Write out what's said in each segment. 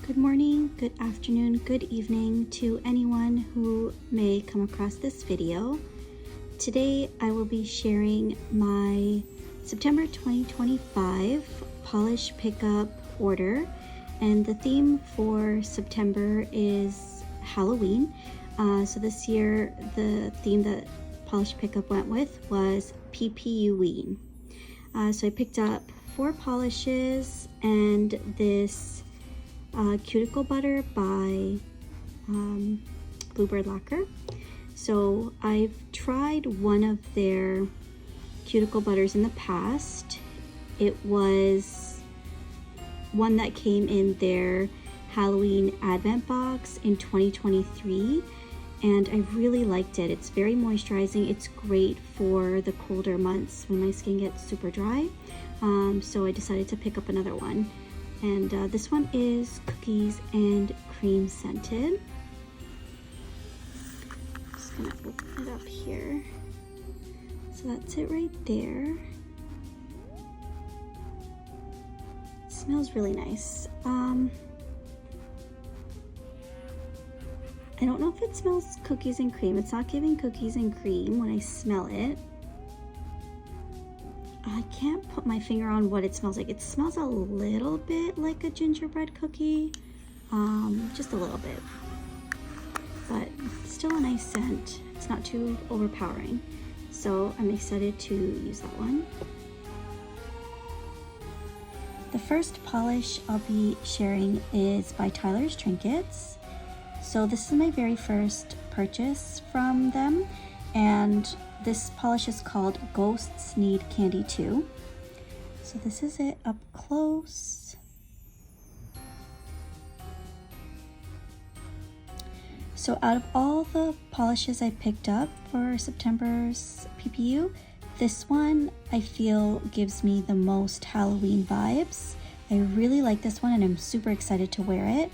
Good morning, good afternoon, good evening to anyone who may come across this video. Today I will be sharing my September 2025 polish pickup order, and the theme for September is Halloween. So this year the theme that polish pickup went with was PPUWEEN. So I picked up 4 polishes and this cuticle butter by Bluebird Lacquer. So I've tried one of their cuticle butters in the past. It was one that came in their Halloween Advent box in 2023, and I really liked it. It's very moisturizing. It's great for the colder months when my skin gets super dry. So I decided to pick up another one. And this one is cookies and cream scented. Just gonna open it up here. So that's it right there. It smells really nice. I don't know if it smells cookies and cream. It's not giving cookies and cream when I smell it. I can't put my finger on what it smells like. It smells a little bit like a gingerbread cookie, just a little bit, but still a nice scent. It's not too overpowering, so I'm excited to use that one. The first polish I'll be sharing is by Tyler's Trinkets. So this is my very first purchase from them, and this polish is called Ghosts Need Candy Too. So this is it up close. So out of all the polishes I picked up for September's PPU, this one I feel gives me the most Halloween vibes. I really like this one and I'm super excited to wear it.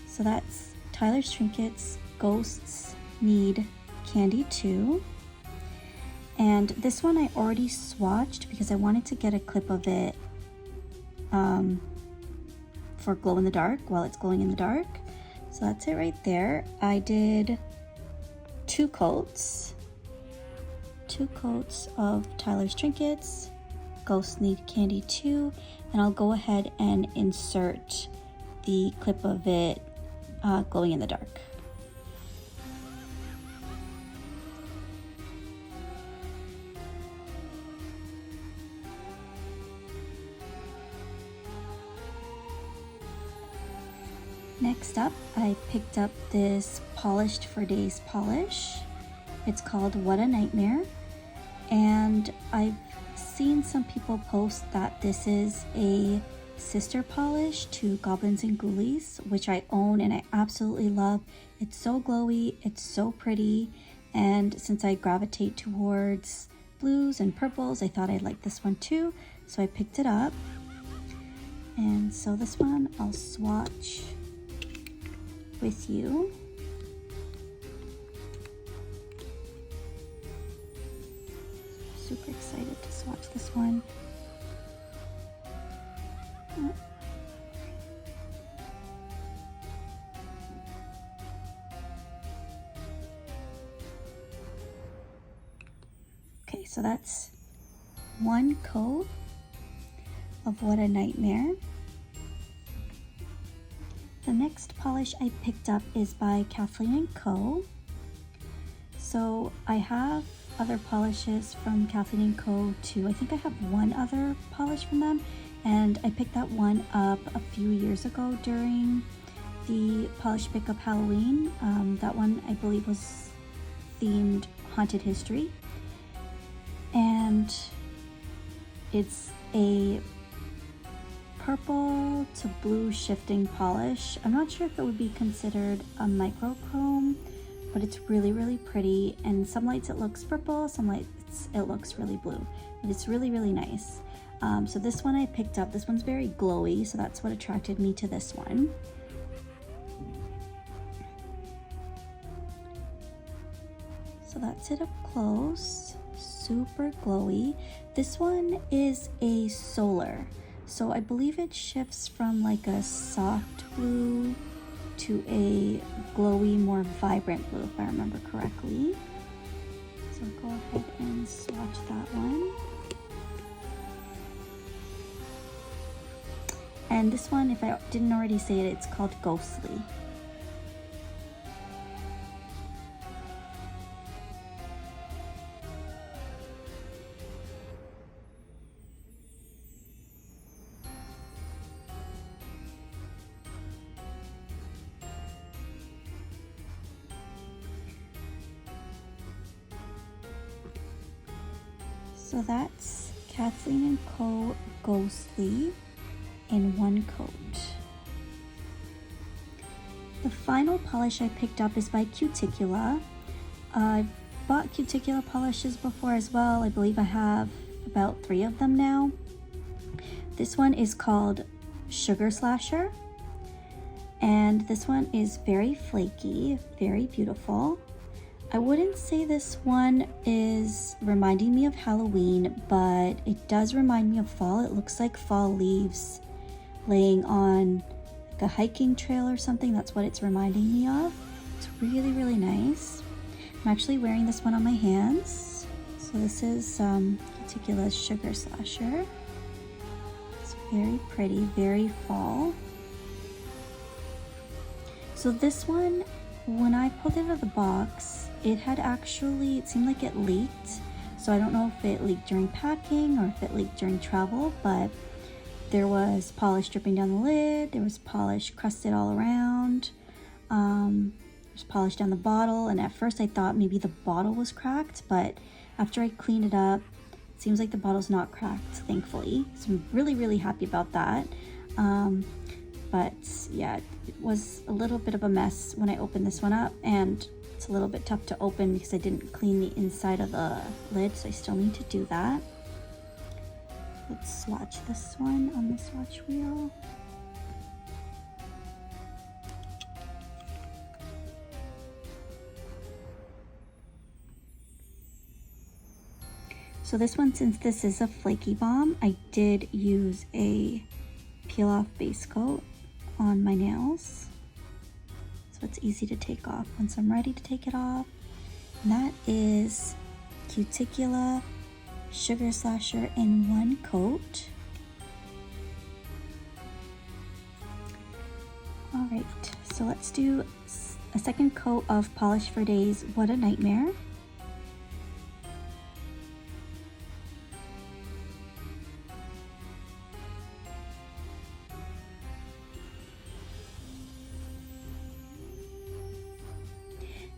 So that's Tyler's Trinkets Ghosts Need Candy Too. And this one I already swatched because I wanted to get a clip of it for glow in the dark while it's glowing in the dark. So that's it right there. I did 2 coats of Tyler's Trinkets Ghosts Need Candy Too, and I'll go ahead and insert the clip of it glowing in the dark. Next up, I picked up this Polished for Days polish. It's called What a Nightmare, and I've seen some people post that this is a sister polish to Goblins and Ghoulies, which I own and I absolutely love. It's so glowy, it's so pretty, and since I gravitate towards blues and purples, I thought I'd like this one too, so I picked it up. And so this one I'll swatch with you. Super excited to swatch this one. Okay, so that's 1 coat of What a Nightmare. The next polish I picked up is by Kathleen & Co. So I have other polishes from Kathleen & Co. too. I think I have 1 other polish from them, and I picked that one up a few years ago during the polish pickup Halloween. That one I believe was themed Haunted History, and it's a purple to blue shifting polish. I'm not sure if it would be considered a microchrome, but it's really, really pretty. And some lights it looks purple, some lights it looks really blue, but it's really, really nice. So this one I picked up. This one's very glowy, so that's what attracted me to this one. So that's it up close. Super glowy. This one is a solar. So I believe it shifts from like a soft blue to a glowy, more vibrant blue, if I remember correctly. So go ahead and swatch that one. And this one, if I didn't already say it, it's called Ghostly. So that's Kathleen & Co. Ghostly in one coat. The final polish I picked up is by Cuticula. I've bought Cuticula polishes before as well. I believe I have about 3 of them now. This one is called Sugar Slasher, and this one is very flaky, very beautiful. I wouldn't say this one is reminding me of Halloween, but it does remind me of fall. It looks like fall leaves laying on like a hiking trail or something. That's what it's reminding me of. It's really, really nice. I'm actually wearing this one on my hands. So this is Cuticula's Sugar Slasher. It's very pretty, very fall. So this one, when I pulled it out of the box, it seemed like it leaked. So I don't know if it leaked during packing or if it leaked during travel, but there was polish dripping down the lid. There was polish crusted all around. There's polish down the bottle. And at first I thought maybe the bottle was cracked, but after I cleaned it up, it seems like the bottle's not cracked, thankfully. So I'm really, really happy about that. But yeah, it was a little bit of a mess when I opened this one up, and it's a little bit tough to open because I didn't clean the inside of the lid, so I still need to do that. Let's swatch this one on the swatch wheel. So this one, since this is a flaky balm, I did use a peel off base coat on my nails, so it's easy to take off once I'm ready to take it off. And that is Cuticula Sugar Slasher in one coat. All right, so let's do a second coat of Polish for Days What a Nightmare.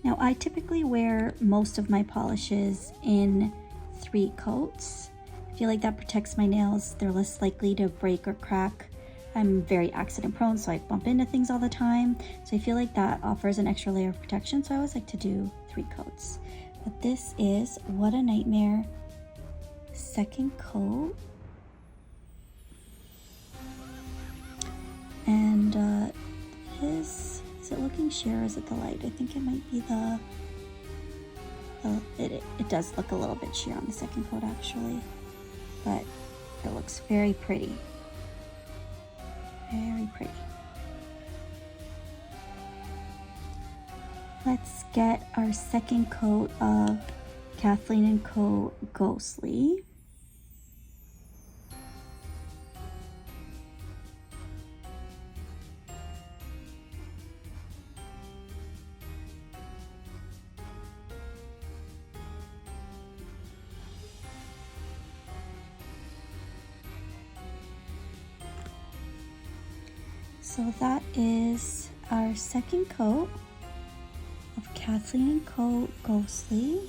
Now I typically wear most of my polishes in 3 coats. I feel like that protects my nails. They're less likely to break or crack. I'm very accident prone, so I bump into things all the time. So I feel like that offers an extra layer of protection, so I always like to do 3 coats. But this is What a Nightmare second coat. And is it looking sheer or is it the light? I think it might be it does look a little bit sheer on the second coat actually, but it looks very pretty. Very pretty. Let's get our second coat of Kathleen & Co. Ghostly. So that is our second coat of Kathleen & Co. Ghostly.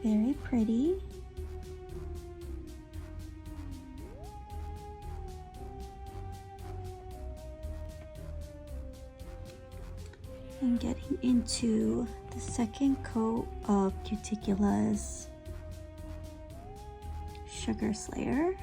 Very pretty. And getting into the second coat of Cuticula's Sugar Slayer.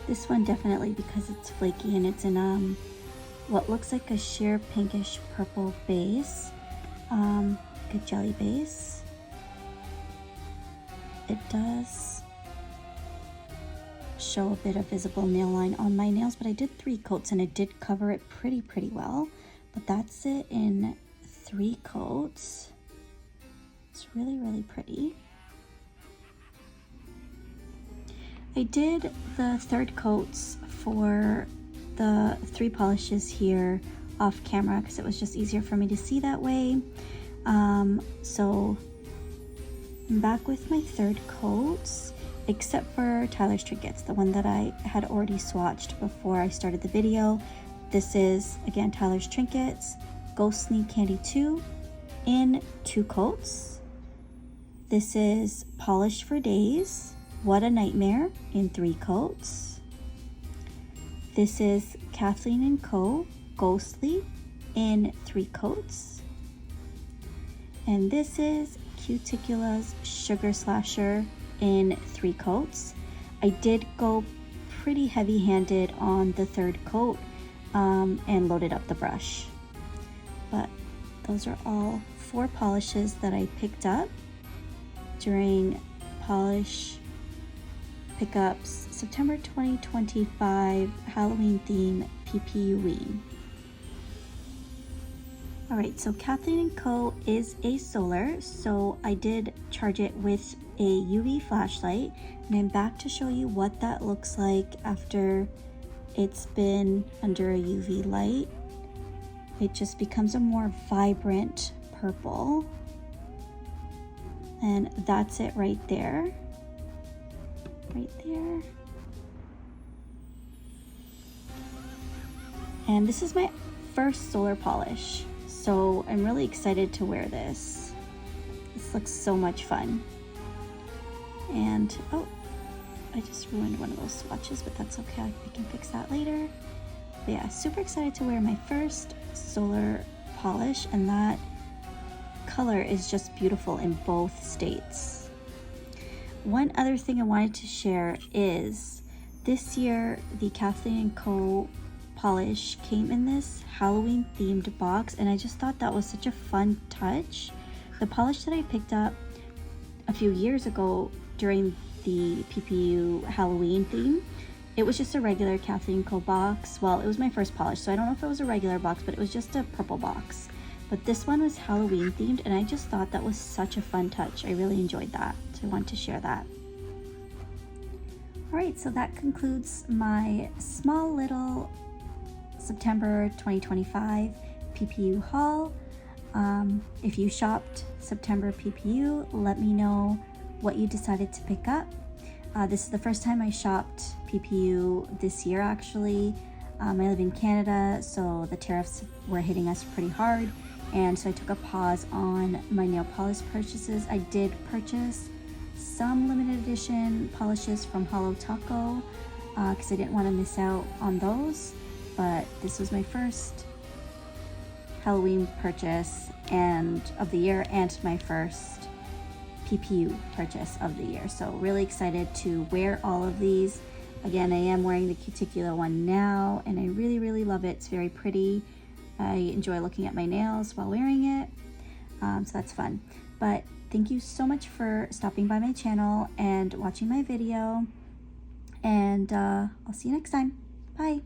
This one definitely, because it's flaky and it's in what looks like a sheer pinkish purple base, a jelly base. It does show a bit of visible nail line on my nails, but I did 3 coats and it did cover it pretty well. But that's it in 3 coats. It's really pretty. I did the 3rd coats for the 3 polishes here off camera because it was just easier for me to see that way. So I'm back with my 3rd coats, except for Tyler's Trinkets, the one that I had already swatched before I started the video. This is, again, Tyler's Trinkets, Ghost Sneak Candy 2 in 2 coats. This is Polish for Days, What a Nightmare in 3 coats. This is Kathleen & Co. Ghostly in 3 coats. And this is Cuticula's Sugar Slasher in 3 coats. I did go pretty heavy-handed on the 3rd coat and loaded up the brush. But those are all 4 polishes that I picked up during polish pickups September 2025 Halloween theme PPUWEEN. Alright, so Kathleen & Co. is a solar, so I did charge it with a UV flashlight, and I'm back to show you what that looks like after it's been under a UV light. It just becomes a more vibrant purple, and that's it right there. And this is my first solar polish, so I'm really excited to wear this. This looks so much fun. And oh, I just ruined one of those swatches, but that's okay, I can fix that later. But yeah, super excited to wear my first solar polish, and that color is just beautiful in both states. One other thing I wanted to share is this year the Kathleen & Co. polish came in this Halloween themed box, and I just thought that was such a fun touch. The polish that I picked up a few years ago during the PPU Halloween theme, it was just a regular Kathleen & Co. box. Well, it was my first polish, so I don't know if it was a regular box, but it was just a purple box. But this one was Halloween themed, and I just thought that was such a fun touch. I really enjoyed that, so I wanted to share that. Alright, so that concludes my small little September 2025 PPU haul. If you shopped September PPU, let me know what you decided to pick up. This is the first time I shopped PPU this year, actually. I live in Canada, so the tariffs were hitting us pretty hard, and so I took a pause on my nail polish purchases. I did purchase some limited edition polishes from Holo Taco because I didn't want to miss out on those, but this was my first Halloween purchase of the year, and my first PPU purchase of the year. So really excited to wear all of these. Again, I am wearing the Cuticula one now, and I really love it. It's very pretty. I enjoy looking at my nails while wearing it, so that's fun. But thank you so much for stopping by my channel and watching my video, and I'll see you next time. Bye.